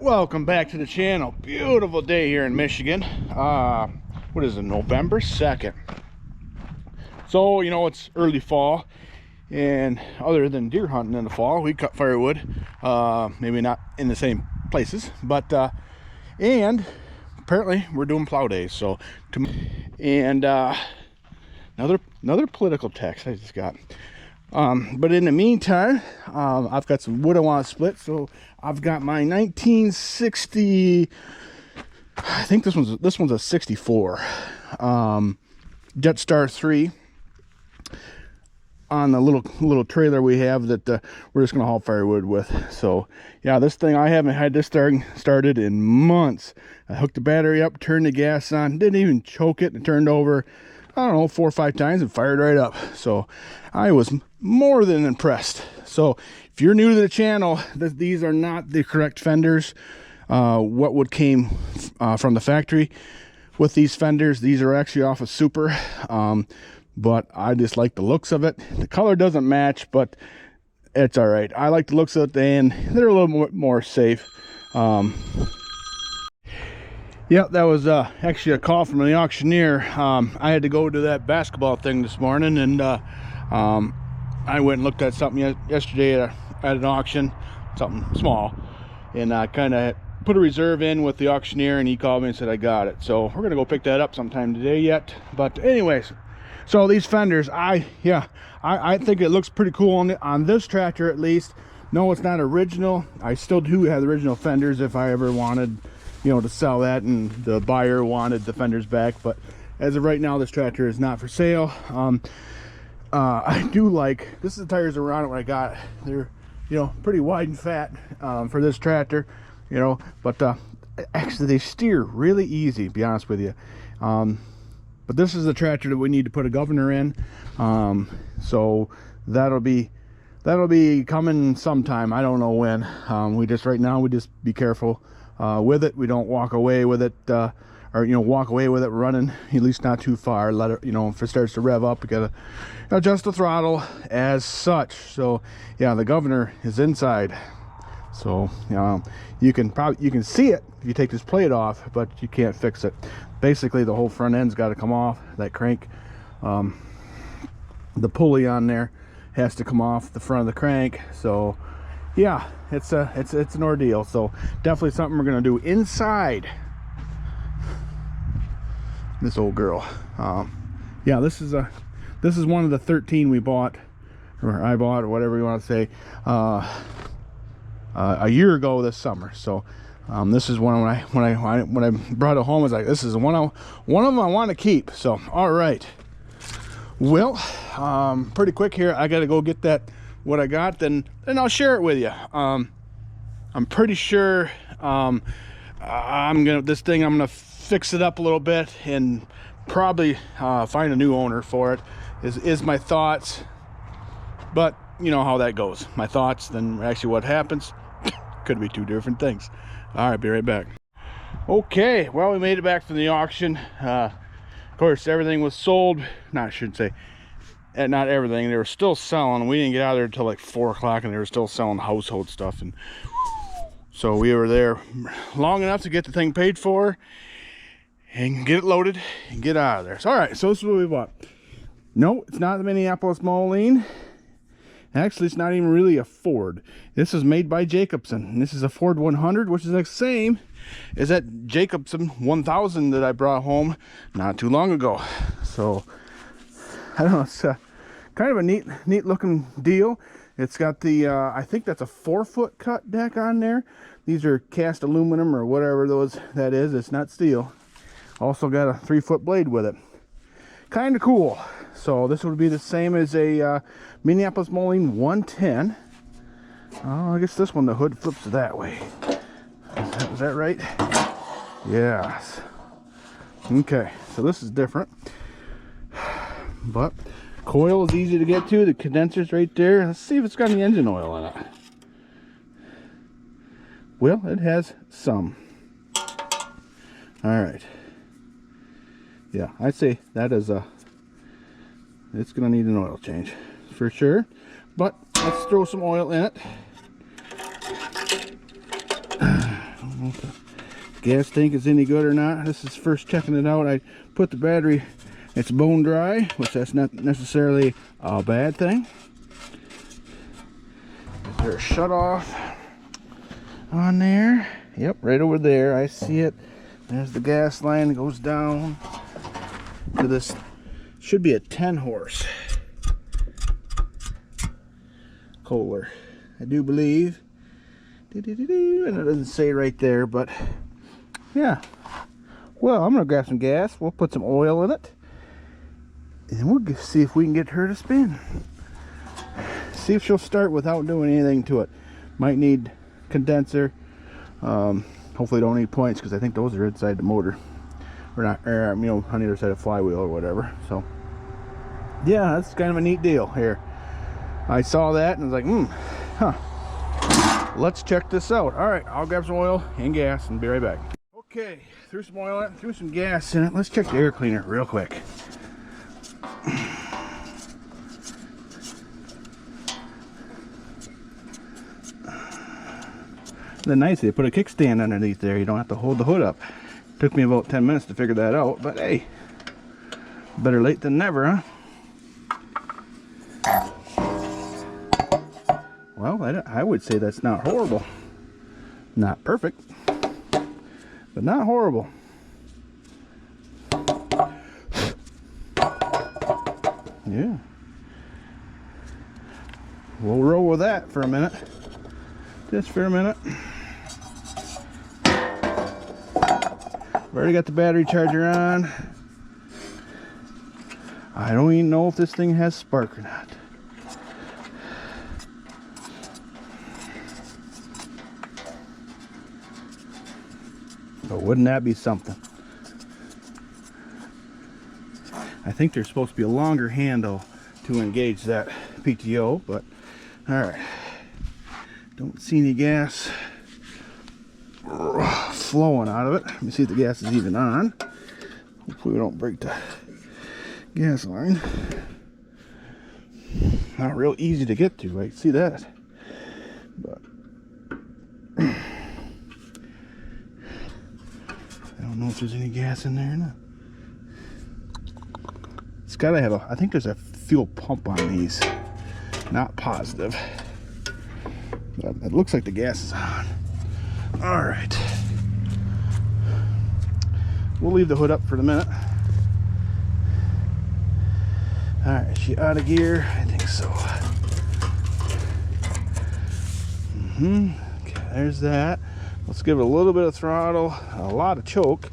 Welcome back to the channel. Beautiful day here in Michigan. What is it, November 2nd? So, you know, it's early fall, and other than deer hunting in the fall, we cut firewood. Maybe not in the same places, but and apparently we're doing plow days. So, another political text I just got. But in the meantime, I've got some wood I want to split. So I've got my 1960, I think this one's a 64 Jetstar 3 on the little trailer we have that we're just gonna haul firewood with. So yeah, this thing, I haven't had this started in months. I hooked the battery up, turned the gas on, didn't even choke it, and turned over, I don't know, 4 or 5 times and fired right up. So I was more than impressed. So if you're new to the channel, these are not the correct fenders. What would came from the factory with these fenders. These are actually off of Super, but I just like the looks of it. The color doesn't match, but it's all right. I like the looks of it, and they're a little more safe. Yeah, that was actually a call from the auctioneer. I had to go to that basketball thing this morning, and I went and looked at something yesterday at an auction, something small, and I kind of put a reserve in with the auctioneer, and he called me and said I got it. So we're gonna go pick that up sometime today yet. But anyways, so these fenders, I think it looks pretty cool on this tractor at least. No, it's not original. I still do have the original fenders if I ever wanted, you know, to sell that and the buyer wanted the fenders back. But as of right now, this tractor is not for sale. I do like, this is the tires around it when I got it. They're, you know, pretty wide and fat for this tractor, you know, but actually they steer really easy, to be honest with you. But this is the tractor that we need to put a governor in, so that'll be coming sometime. I don't know when. Right now we just be careful with it. We don't walk away with it, or, you know, walk away with it running, at least not too far. Let it, you know, if it starts to rev up, we gotta adjust the throttle as such. So yeah, the governor is inside. So you can see it if you take this plate off, but you can't fix it. Basically the whole front end's got to come off. That crank, the pulley on there has to come off the front of the crank. So yeah, it's an ordeal. So definitely something we're gonna do inside this old girl. Yeah, this is one of the 13 we bought, or I bought, or whatever you want to say, a year ago this summer. So this is one when I brought it home, I was like, this is one of them I want to keep. So all right, well, pretty quick here. I got to go get what I got, then I'll share it with you. I'm pretty sure I'm gonna fix it up a little bit and probably find a new owner for it, is my thoughts. But you know how that goes. My thoughts, then actually what happens could be two different things. All right, be right back. Okay, well, we made it back from the auction. Of course, everything was sold. I shouldn't say not everything. They were still selling. We didn't get out of there until like 4 o'clock, and they were still selling household stuff. And so we were there long enough to get the thing paid for and get it loaded and get out of there. So all right, so this is what we bought. No, it's not the Minneapolis Moline. Actually, it's not even really a Ford. This is made by Jacobsen, and this is a Ford 100, which is the same as that Jacobsen 1000 that I brought home not too long ago. So I don't know, it's kind of a neat looking deal. It's got the I think that's a 4-foot cut deck on there. These are cast aluminum or whatever that is. It's not steel. Also got a 3-foot blade with it. Kind of cool. So this would be the same as a Minneapolis Moline 110. Oh, I guess this one, the hood flips that way. Is that right? Yes. Okay, so this is different. But coil is easy to get to. The condenser's right there. Let's see if it's got any engine oil in it. Well, it has some. All right. Yeah, I'd say that is it's gonna need an oil change for sure, but let's throw some oil in it. if the gas tank is any good or not. This is first checking it out. I put the battery, it's bone dry, which that's not necessarily a bad thing. Is there a shut off on there? Yep, right over there. I see it. There's the gas line that goes down to this. Should be a 10 horse Kohler, I do believe. And it doesn't say right there, but yeah. Well, I'm gonna grab some gas. We'll put some oil in it, and we'll see if we can get her to spin. See if she'll start without doing anything to it. Might need condenser. Hopefully don't need points, because I think those are inside the motor, or not, or, you know, on the other side of the flywheel or whatever. So yeah, that's kind of a neat deal here. I saw that and was like, let's check this out. All right, I'll grab some oil and gas and be right back. Okay, threw some oil in it, threw some gas in it. Let's check the air cleaner real quick. Then nice, they put a kickstand underneath there. You don't have to hold the hood up. Took me about 10 minutes to figure that out, but hey, better late than never, huh? Well, I would say that's not horrible. Not perfect, but not horrible. Yeah. We'll roll with that for a minute. Just for a minute. Already got the battery charger on. I don't even know if this thing has spark or not. But wouldn't that be something? I think there's supposed to be a longer handle to engage that PTO, but all right. Don't see any gas flowing out of it. Let me see if the gas is even on. Hopefully we don't break the gas line. Not real easy to get to, I see that. But I don't know if there's any gas in there or not. It's gotta have I think there's a fuel pump on these. Not positive. But it looks like the gas is on. All right. We'll leave the hood up for the minute. All right, is she out of gear? I think so. Okay, there's that. Let's give it a little bit of throttle, a lot of choke.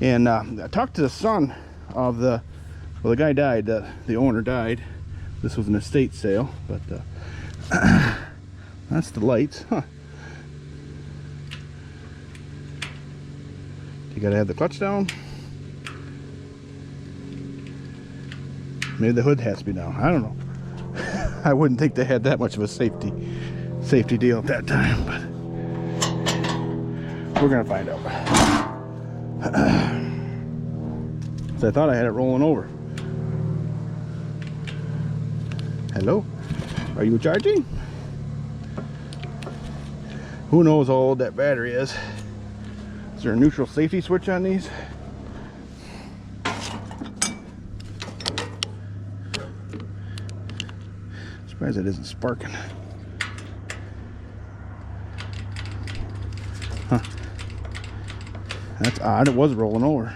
And I talked to the son of the guy died, the owner died. This was an estate sale, but that's the lights, huh? You gotta have the clutch down. Maybe the hood has to be down. I don't know. I wouldn't think they had that much of a safety deal at that time, but we're gonna find out. So I thought I had it rolling over. Hello? Are you charging? Who knows how old that battery is? Is there a neutral safety switch on these? Surprised it isn't sparking. Huh. That's odd. It was rolling over.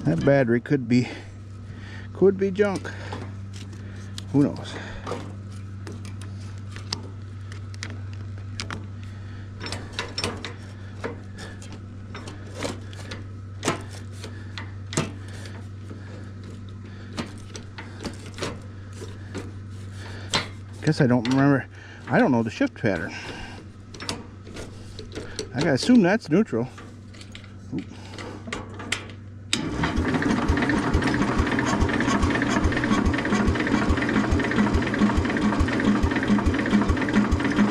That battery could be junk. Who knows? Guess I don't remember. I don't know the shift pattern. I gotta assume that's neutral. Oop.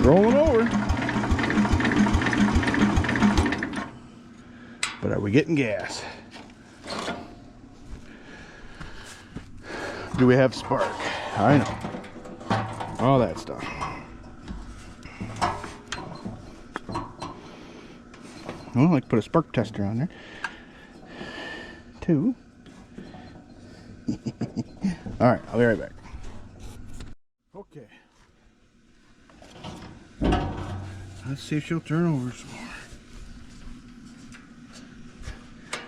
Rolling over. But are we getting gas? Do we have spark? I know. All that stuff. Well, I could put a spark tester on there. 2. Alright, I'll be right back. Okay. Let's see if she'll turn over some more.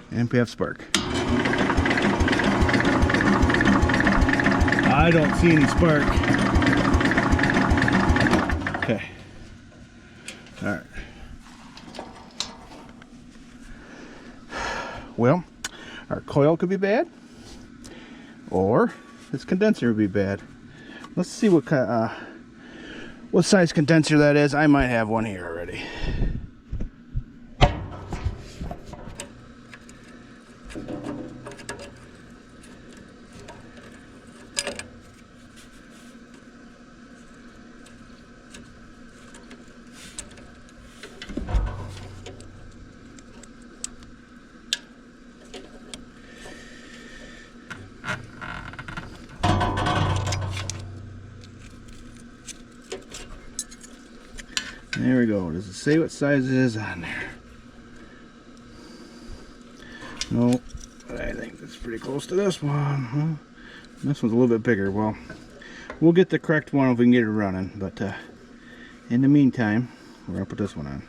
And we have spark. I don't see any spark. Okay. Alright. Well, our coil could be bad, or this condenser would be bad. Let's see what size condenser that is. I might have one here already. There we go. Does it say what size it is on there? No, but I think that's pretty close to this one. Huh? This one's a little bit bigger. Well, we'll get the correct one if we can get it running. But in the meantime, we're going to put this one on.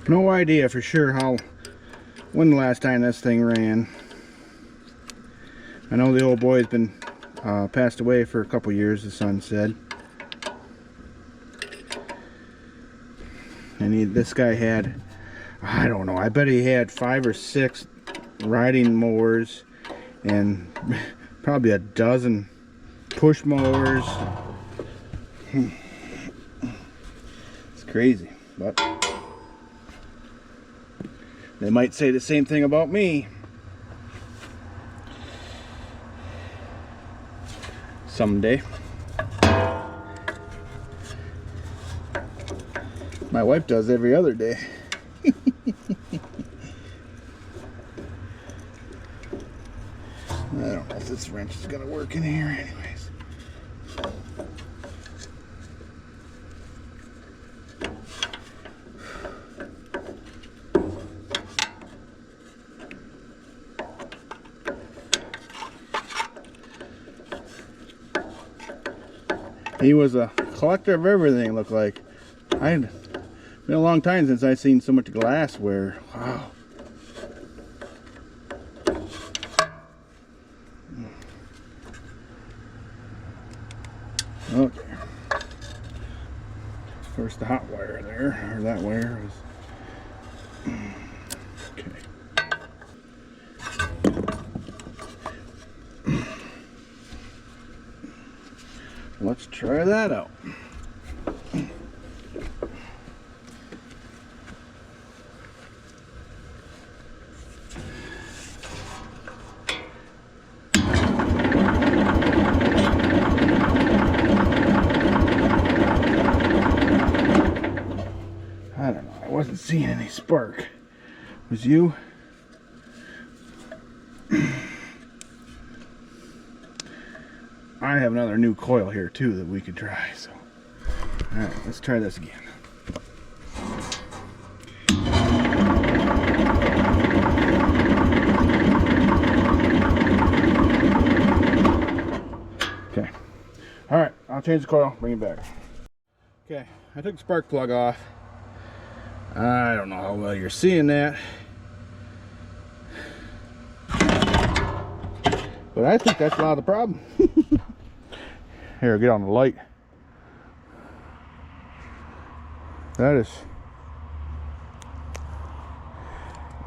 No idea for sure when the last time this thing ran. I know the old boy's been passed away for a couple years, the son said. And this guy had, I don't know, I bet he had 5 or 6 riding mowers and probably a dozen push mowers. It's crazy, but they might say the same thing about me someday. My wife does every other day. I don't know if this wrench is gonna work in here anyways. He was a collector of everything, it looked like. It's been a long time since I've seen so much glassware. Wow. Okay. Of course, the hot wire there, or that wire was. Okay. Let's try that out. I don't know. I wasn't seeing any spark. Was you? I have another new coil here too that we could try. So, all right, let's try this again. Okay. All right, I'll change the coil. Bring it back. Okay, I took the spark plug off. I don't know how well you're seeing that, but I think that's a lot of the problem. Here, get on the light. That is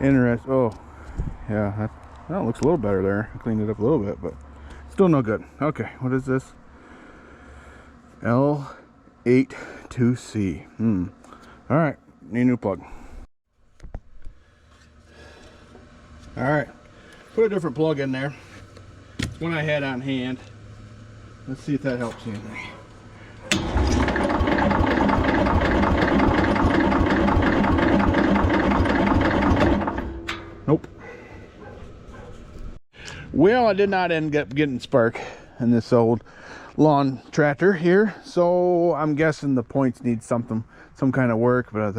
interesting. Oh, yeah, that looks a little better there. I cleaned it up a little bit, but still no good. Okay, what is this? L82C. All right, need a new plug. All right, put a different plug in there. It's one I had on hand. Let's see if that helps anything. Nope. Well, I did not end up getting spark in this old lawn tractor here, so I'm guessing the points need some kind of work, but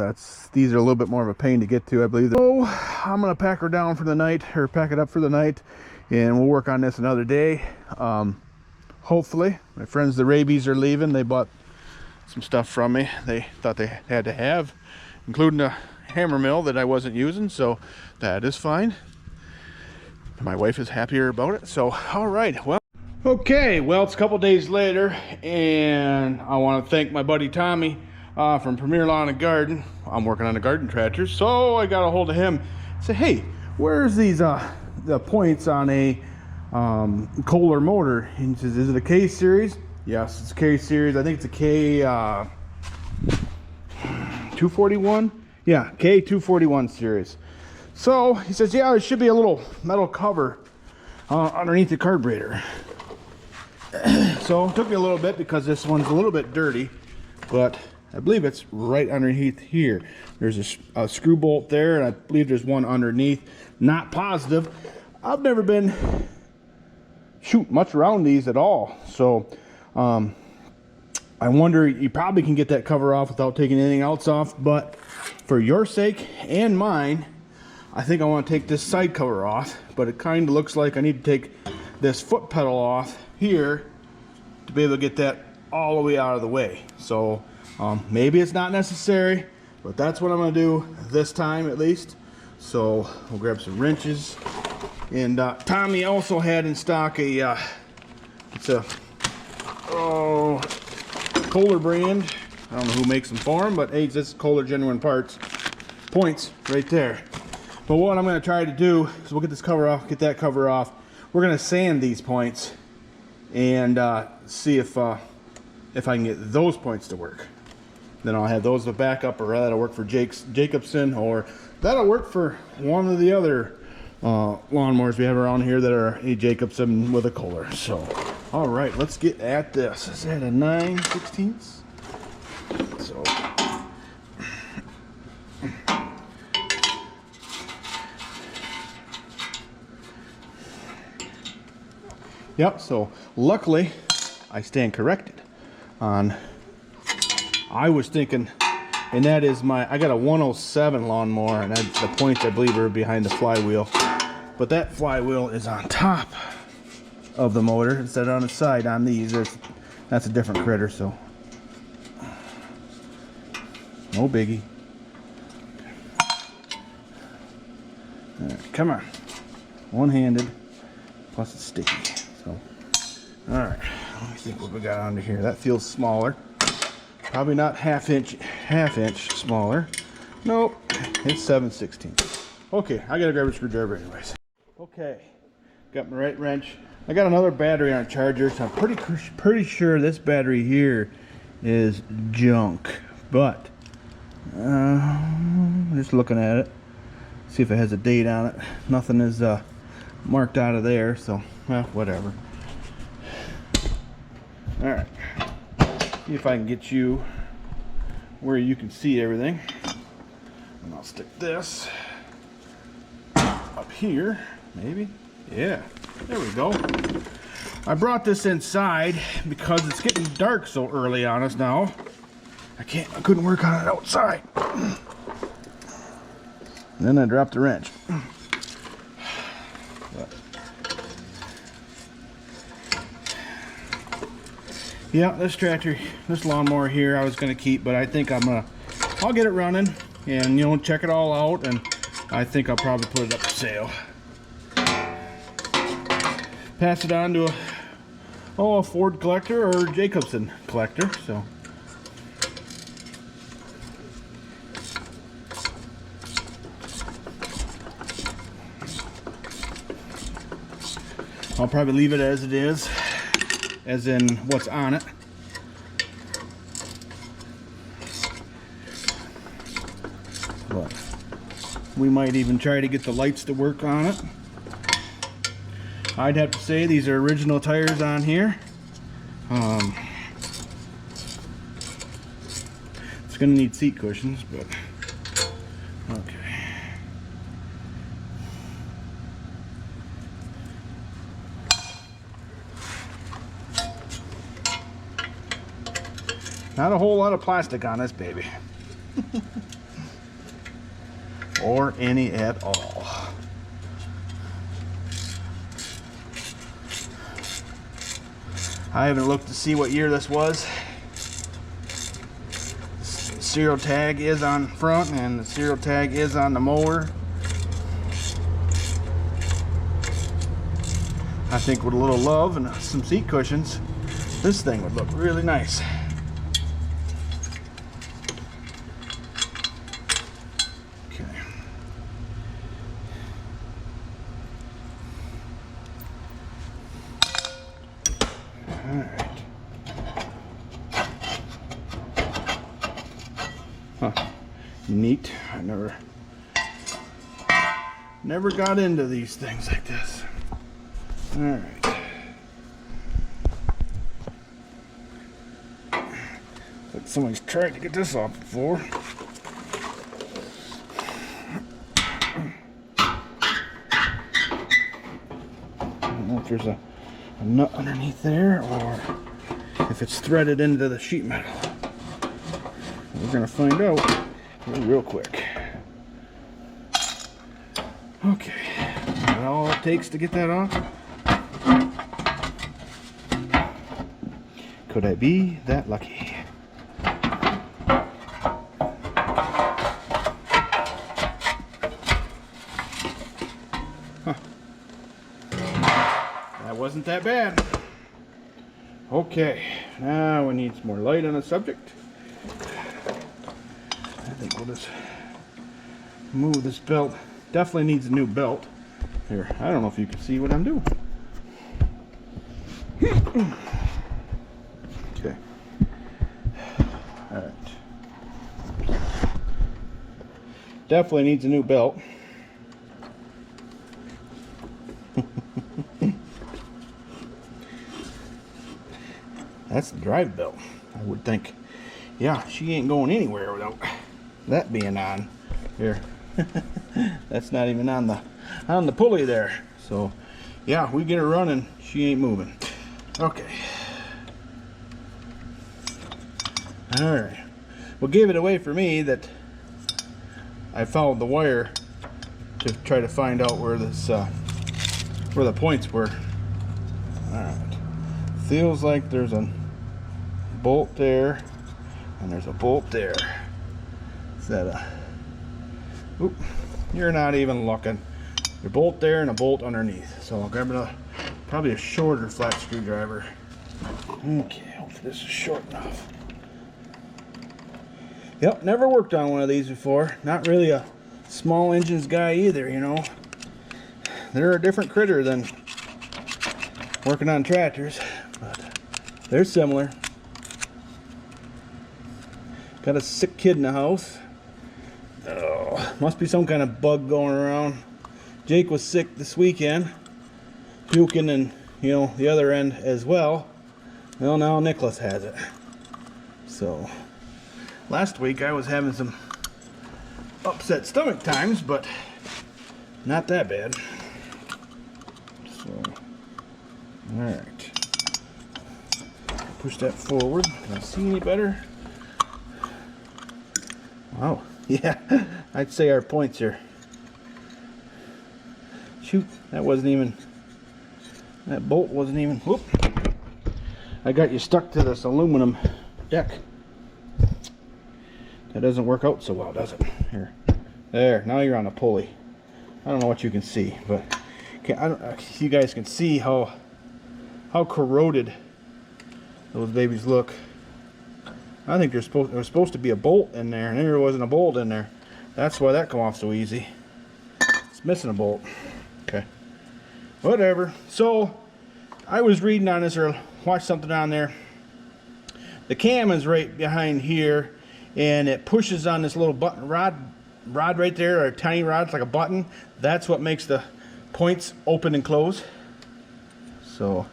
these are a little bit more of a pain to get to, I believe. So I'm gonna pack her down for the night, or pack it up for the night, and we'll work on this another day. Hopefully. My friends the Rabies are leaving. They bought some stuff from me they thought they had to have, including a hammer mill that I wasn't using, so that is fine. My wife is happier about it. So all right, well, okay, well, it's a couple days later, and I want to thank my buddy Tommy from Premier Lawn and Garden. I'm working on a garden tractor, so I got a hold of him. Say, hey, where's these the points on a Kohler motor? And he says, is it a K series? Yes, it's a K series. I think it's a K 241. Yeah, K 241 series. So he says, yeah, there should be a little metal cover underneath the carburetor. So it took me a little bit because this one's a little bit dirty, but I believe it's right underneath here. There's a screw bolt there, and I believe there's one underneath. Not positive. I've never been much around these at all, so I wonder, you probably can get that cover off without taking anything else off, but for your sake and mine, I think I want to take this side cover off. But it kind of looks like I need to take this foot pedal off here to be able to get that all the way out of the way. So maybe it's not necessary, but that's what I'm going to do this time at least. So we'll grab some wrenches. And Tommy also had in stock a it's a Kohler brand. I don't know who makes them for him, but hey, this is Kohler genuine parts. Points right there. But what I'm going to try to do is we'll get this cover off, get that cover off. We're going to sand these points and see if I can get those points to work. Then I'll have those to back up, or that'll work for Jacobson, or that'll work for one of the other lawnmowers we have around here that are a Jacobson with a Kohler. So, all right, let's get at this. Is that a 9/16? So, yep. So luckily, I stand corrected on. I was thinking, and that is I got a 107 lawnmower, and the points I believe are behind the flywheel. But that flywheel is on top of the motor instead of on the side. On these, that's a different critter, so no biggie. All right, come on, one-handed, plus it's sticky. So, all right, let me think what we got under here. That feels smaller. Probably not half inch smaller. Nope, it's 7/16. Okay, I gotta grab a screwdriver anyways. Okay, got my right wrench. I got another battery on charger, so I'm pretty sure this battery here is junk. But just looking at it, see if it has a date on it. Nothing is marked out of there, so well, whatever. All right. See if I can get you where you can see everything. And I'll stick this up here, maybe. Yeah, there we go. I brought this inside because it's getting dark so early on us now. I couldn't work on it outside. And then I dropped the wrench. Yeah, this lawnmower here I was gonna keep, but I think I'll get it running and check it all out, and I think I'll probably put it up for sale. Pass it on to a Ford collector or Jacobson collector. So I'll probably leave it as it is, as in what's on it. But we might even try to get the lights to work on it. I'd have to say these are original tires on here. It's gonna need seat cushions, but okay. Not a whole lot of plastic on this baby. Or any at all. I haven't looked to see what year this was. Serial tag is on front and the serial tag is on the mower. I think with a little love and some seat cushions, this thing would look really nice. Okay. All right. Huh. Neat. I never got into these things like this. All right. Like somebody's tried to get this off before. I don't know if there's a nut underneath there or if it's threaded into the sheet metal. We're gonna find out real quick. Okay, that's all it takes to get that off. Could I be that lucky? Huh. That wasn't that bad. Okay, now we need some more light on the subject. I think we'll just move this belt. Definitely needs a new belt. Here, I don't know if you can see what I'm doing. Okay. All right. Definitely needs a new belt. That's the drive belt, I would think. Yeah, she ain't going anywhere without that being on. Here. That's not even on the pulley there. So yeah, we get her running, she ain't moving. Okay. All right. What gave it away for me that I followed the wire to try to find out where this where the points were. All right. Feels like there's a bolt there and there's a bolt there. Is that a... Oop, you're not even looking. There's a bolt there and a bolt underneath. So I'll grab probably a shorter flat screwdriver. Okay, hopefully this is short enough. Yep, never worked on one of these before. Not really a small engines guy either, you know. They're a different critter than working on tractors, but they're similar. Got a sick kid in the house. Oh, must be some kind of bug going around. Jake was sick this weekend, puking and, you know, the other end as well. Well, now Nicholas has it. So last week I was having some upset stomach times, but not that bad. So, all right. Push that forward. Can I see any better? Wow. Yeah, I'd say our points here. Shoot, that wasn't even, that bolt wasn't even, whoop. I got you stuck to this aluminum deck. That doesn't work out so well, does it? Here. There, now you're on a pulley. I don't know what you can see, but you guys can see how corroded those babies look. I think there was supposed to be a bolt in there, and there wasn't a bolt in there. That's why that come off so easy. It's missing a bolt. Okay. Whatever. So I was reading on this or watched something on there. The cam is right behind here, and it pushes on this little button rod right there, or a tiny rod. It's like a button. That's what makes the points open and close. So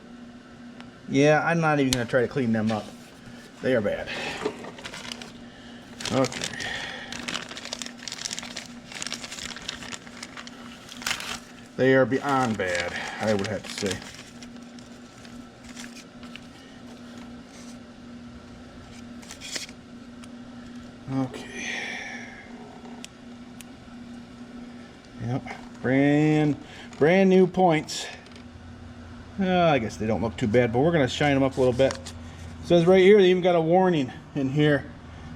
yeah, I'm not even gonna try to clean them up. They are bad. Okay. They are beyond bad, I would have to say. Okay. Yep. Brand new points. I guess they don't look too bad, but we're gonna shine them up a little bit. It says right here, they even got a warning in here.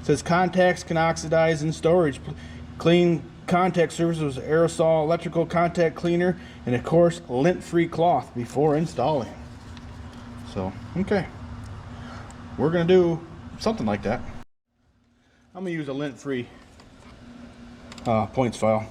It says contacts can oxidize in storage. Clean contact surface with aerosol electrical contact cleaner and of course lint-free cloth before installing. So okay, we're gonna do something like that. I'm gonna use a lint-free points file.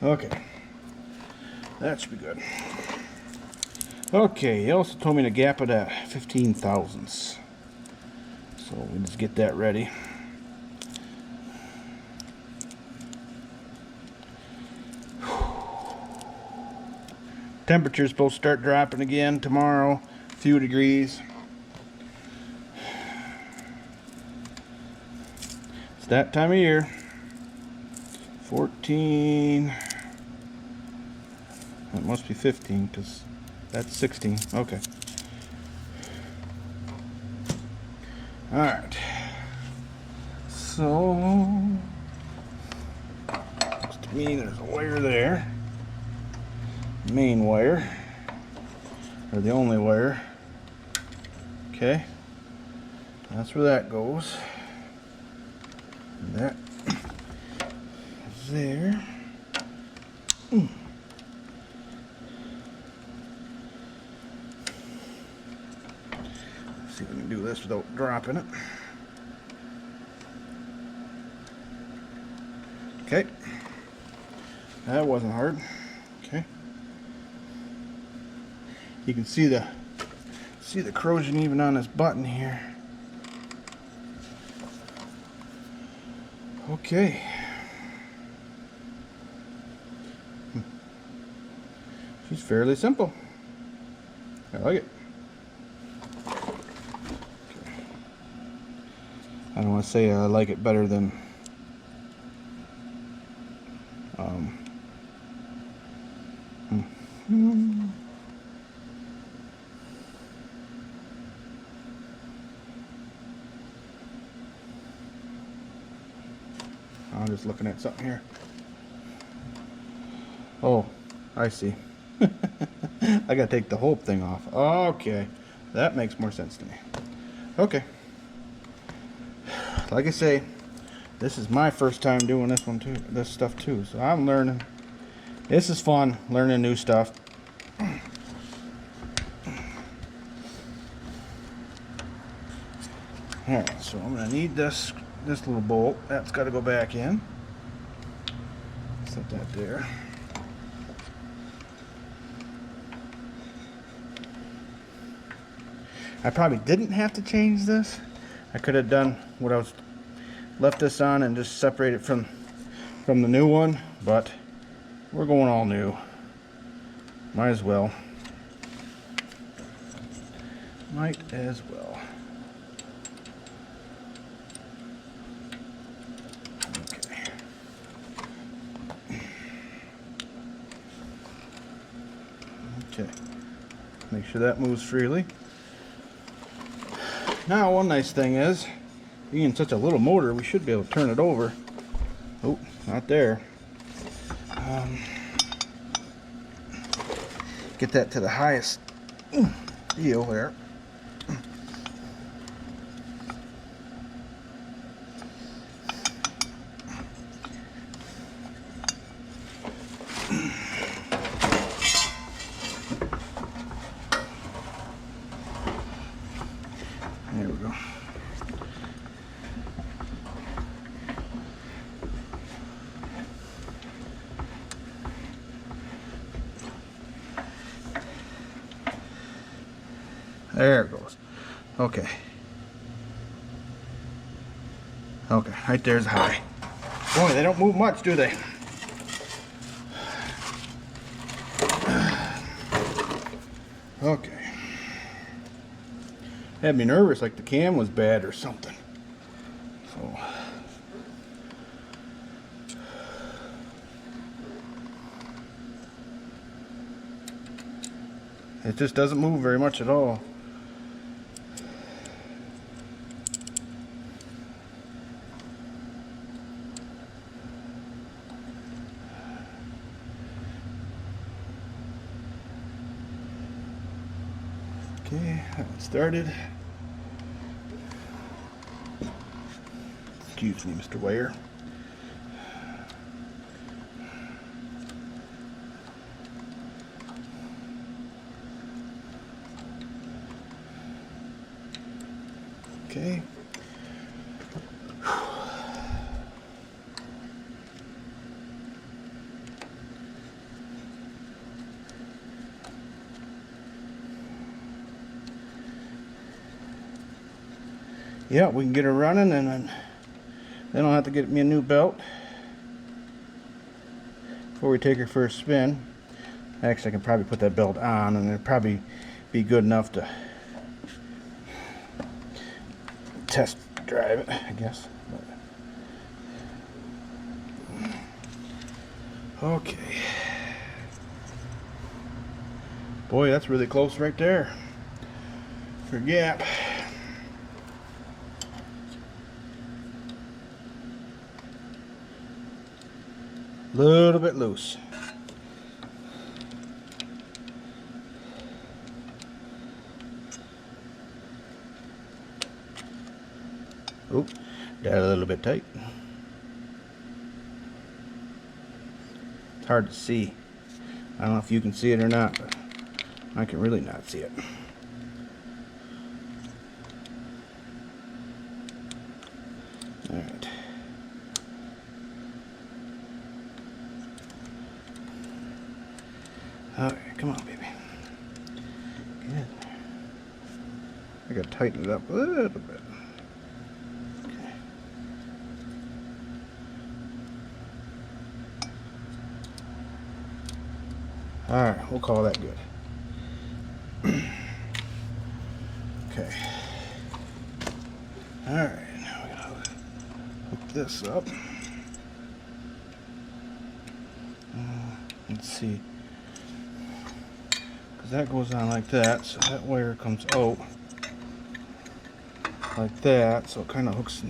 Okay, that should be good. Okay, he also told me to gap it at 15 thousandths. So we just get that ready. Temperature's supposed to start dropping again tomorrow, a few degrees. It's that time of year. 14. That must be 15 because that's 16. Okay. All right. So, looks to me there's a wire there. Main wire, or the only wire. Okay. That's where that goes. And that is there. See if we can do this without dropping it. Okay. That wasn't hard. Okay. You can see the corrosion even on this button here. Okay. She's fairly simple. I like it. I don't want to say I like it better than I'm just looking at something here. Oh, I see. I gotta take the whole thing off. Okay, that makes more sense to me. Okay. Like I say, this is my first time doing this stuff too, so I'm learning. This is fun, learning new stuff. Alright, so I'm gonna need this little bolt. That's got to go back in. Set that there. I probably didn't have to change this. I could have done what I was left this on and just separate it from the new one, but we're going all new. Might as well. Might as well. Okay. Okay. Make sure that moves freely. Now, one nice thing is, being such a little motor, we should be able to turn it over. Oh, not there. Get that to the highest deal there. we go. There it goes. Okay. Okay, right there's high. Boy, they don't move much, do they? Okay. Had me nervous, like the cam was bad or something. So. It just doesn't move very much at all. Okay, that one started. Excuse me, Mr. Ware. Okay. Yeah, we can get her running, and then I'll have to get me a new belt before we take her for a spin. Actually, I can probably put that belt on, and it'll probably be good enough to test drive it, I guess. Okay. Boy, that's really close right there for gap. Little bit loose. Oh, got a little bit tight. It's hard to see. I don't know if you can see it or not, but I can really not see it. All right. Alright, come on, baby. Good. I gotta tighten it up a little bit. Okay. Alright, we'll call that good. Okay. Alright, now we gotta hook this up. Let's see. That goes on like that, so that wire comes out like that, so it kind of hooks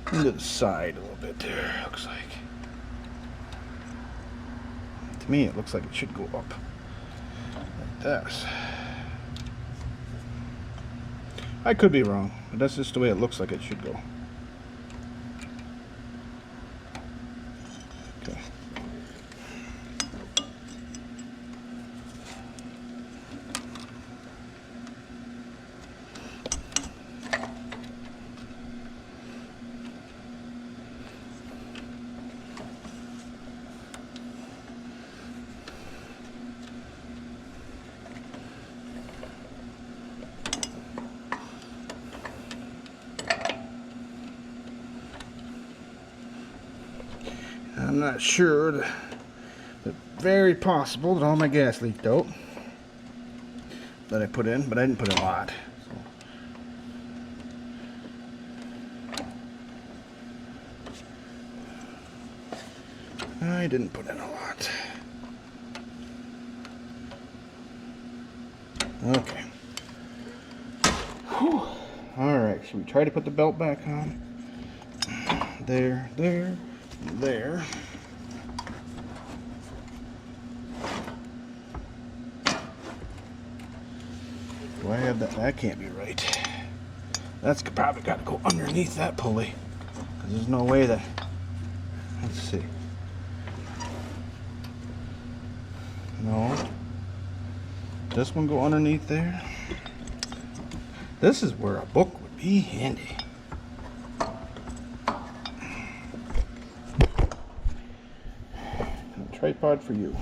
into the side a little bit there, looks like. To me, it looks like it should go up like this. I could be wrong, but that's just the way it looks like it should go. Okay. I'm not sure, but very possible that all my gas leaked out that I put in, but I didn't put in a lot. So. I didn't put in a lot. Okay. Whew. Alright, should we try to put the belt back on? There, there. There. Do I have that? That can't be right. That's probably got to go underneath that pulley, because there's no way that. Let's see. No. This one go underneath there. This is where a book be handy. A tripod for you.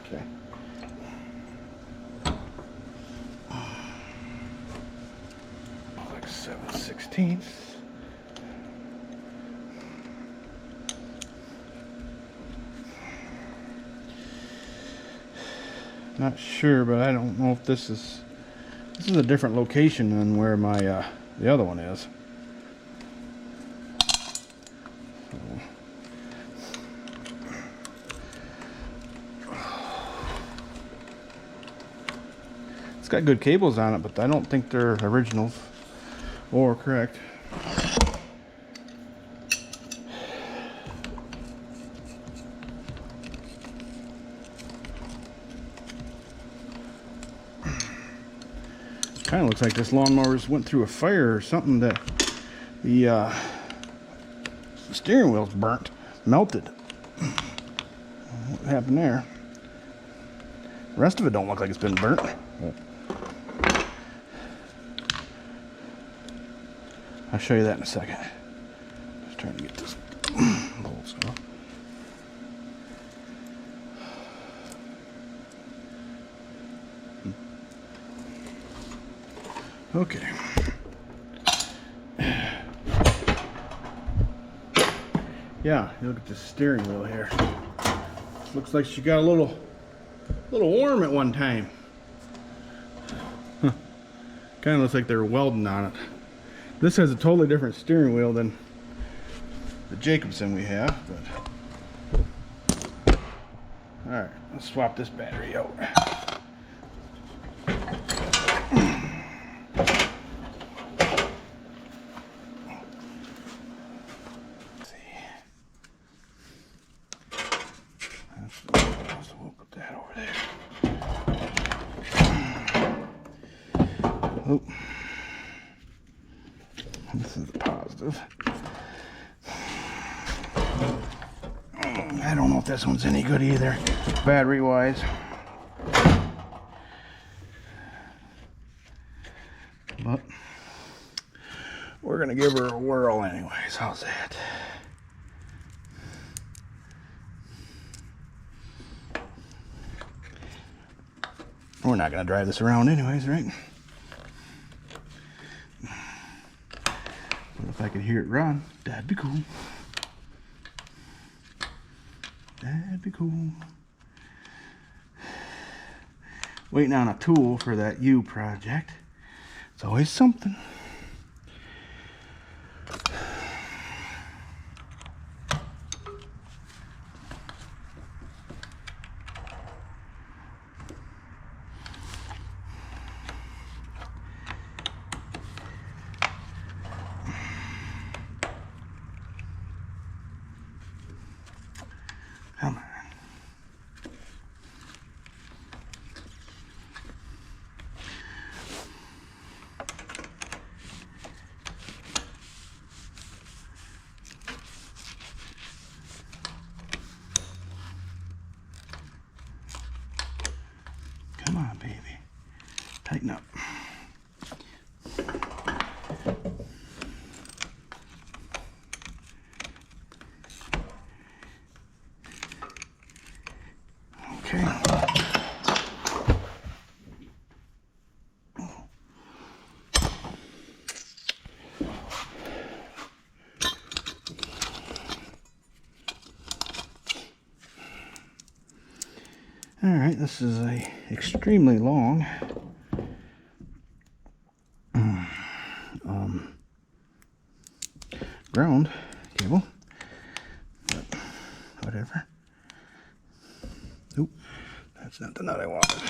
Okay. Like 7/16. Not sure, but I don't know if this is a different location than where my the other one is. So. It's got good cables on it, but I don't think they're originals or correct. Kind of looks like this lawnmower's went through a fire or something, that the steering wheel's burnt, melted. What happened there? The rest of it don't look like it's been burnt. I'll show you that in a second. Just trying to get this bolts off. Okay. Yeah, you look at the steering wheel here. Looks like she got a little warm at one time. Huh. Kind of looks like they were welding on it. This has a totally different steering wheel than the Jacobson we have, but all right, let's swap this battery out. Oh, this is the positive. I don't know if this one's any good either, battery wise. But we're gonna give her a whirl anyways. How's that? We're not gonna drive this around anyways, right? But if I could hear it run, that'd be cool. That'd be cool. Waiting on a tool for that U project. It's always something. Come on. Come on, baby. Tighten up. Okay. All right, this is a extremely long ground cable, but whatever. Oop, that's not the nut I wanted.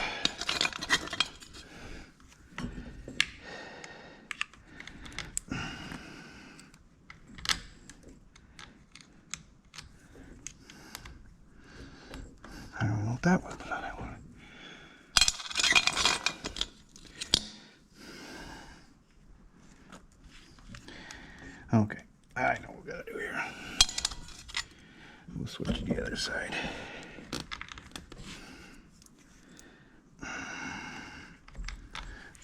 I don't know what that was, but I wanted. Okay, I know what we gotta do here. We'll switch to the other side.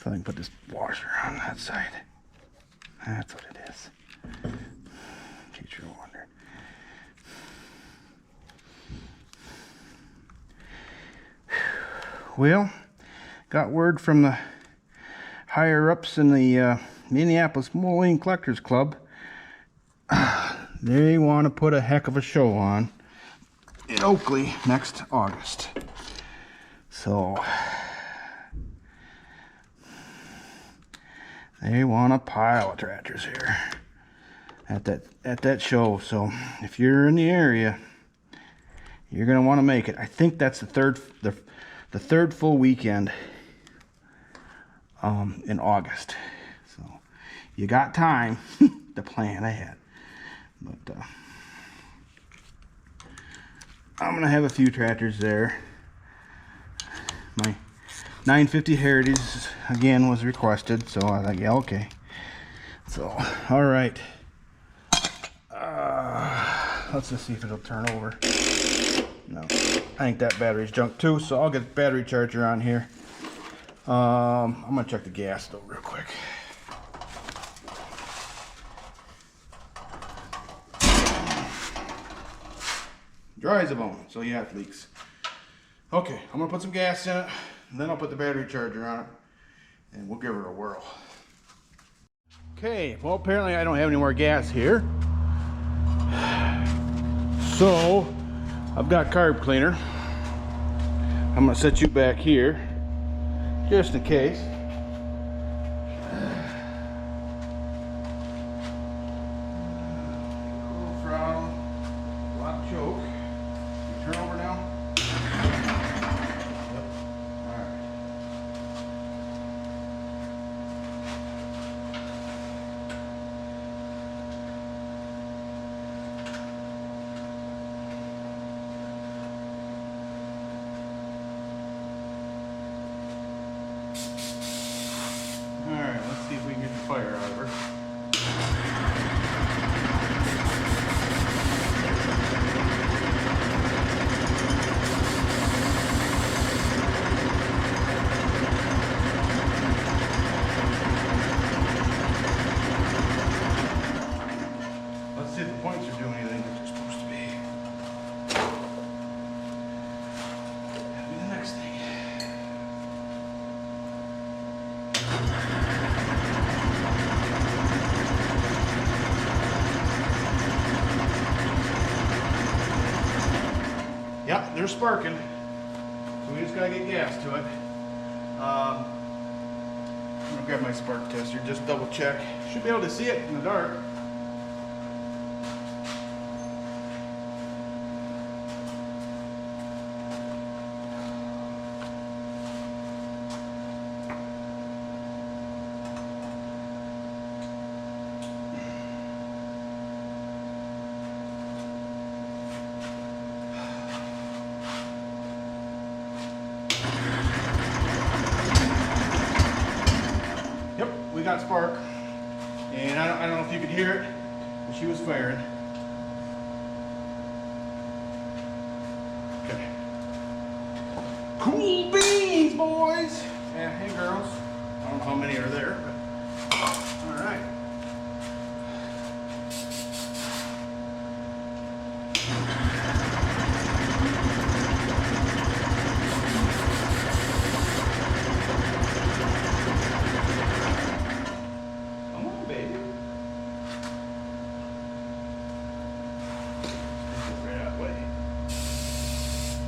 So I can put this washer on that side. That's what it is. In case you're wondering. Well, got word from the higher ups in the Minneapolis Mowing Collectors Club. They want to put a heck of a show on in Oakley next August. So they want a pile of tractors here at that show. So if you're in the area, you're gonna want to make it. I think that's the third full weekend in August. So you got time to plan ahead. But I'm gonna have a few tractors there. My 950 Heritage again was requested, so I was like, yeah, okay. So all right, let's just see if it'll turn over. No, I think that battery's junk too, so I'll get the battery charger on here. I'm gonna check the gas though real quick. Dry as a bone, so yeah, it leaks. Okay, I'm gonna put some gas in it, and then I'll put the battery charger on it, and we'll give her a whirl. Okay, well apparently I don't have any more gas here. So, I've got carb cleaner. I'm gonna set you back here, just in case. Full throttle, lock choke. Turn over now. Yep. All right. All right, let's see if we can get the fire out of her. Yeah, they're sparking, so we just gotta get gas to it. I'm gonna grab my spark tester, just double check. Should be able to see it in the dark. We got spark, and I don't know if you could hear it, but she was firing. Okay. Cool beans, boys. Yeah, hey girls. I don't know how many are there, but all right.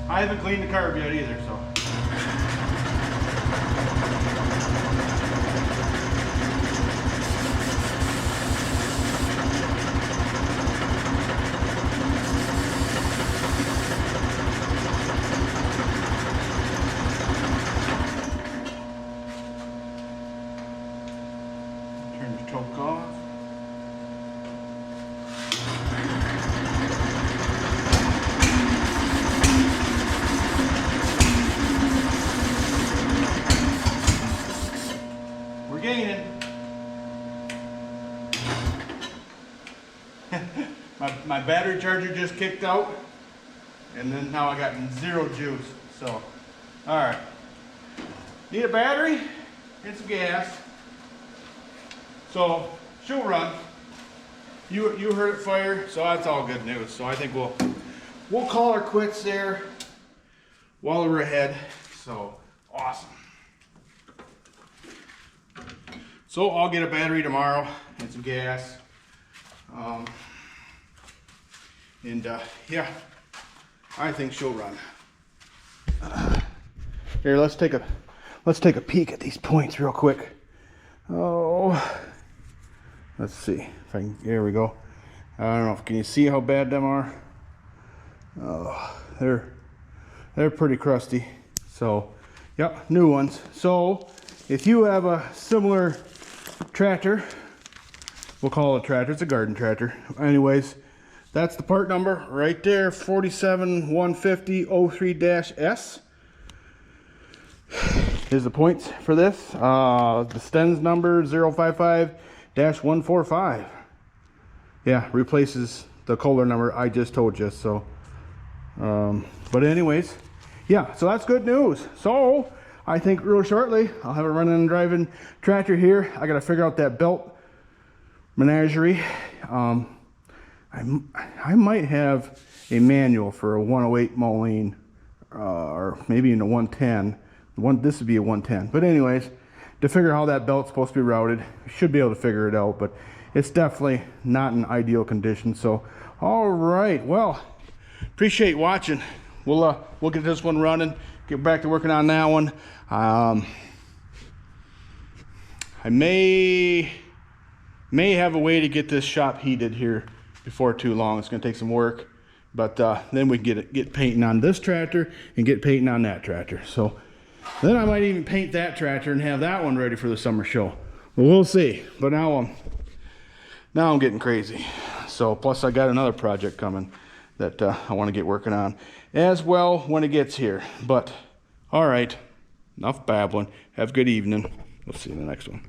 I haven't cleaned the carb yet either, so. Turn the choke off. Gaining. my battery charger just kicked out, and then now I got zero juice. So, all right. Need a battery? and some gas. So she'll run. You heard it fire, so that's all good news. So I think we'll call her quits there while we're ahead. So awesome. So I'll get a battery tomorrow and some gas. Yeah, I think she'll run. Here, let's take a peek at these points real quick. Oh, let's see if I can. There we go. I don't know if can you see how bad them are. Oh, they're pretty crusty. So, yep, new ones. So, if you have a similar tractor, we'll call it a tractor. It's a garden tractor. Anyways, that's the part number right there, 47150-03-S. Here's the points for this. The Sten's number 055-145. Yeah, replaces the Kohler number I just told you. So, but anyways, yeah, so that's good news. So I think real shortly I'll have a running and driving tractor here. I got to figure out that belt menagerie. I might have a manual for a 108 Moline, or maybe in a 110. This would be a 110. But anyways, to figure how that belt's supposed to be routed, should be able to figure it out. But it's definitely not in ideal condition. So, all right. Well, appreciate watching. We'll get this one running. Get back to working on that one. I may have a way to get this shop heated here before too long. It's going to take some work, but then we can get painting on this tractor and get painting on that tractor. So then I might even paint that tractor and have that one ready for the summer show. But we'll see. But now I'm getting crazy. So plus I got another project coming that I want to get working on as well when it gets here. But all right, enough babbling. Have a good evening. We'll see you in the next one.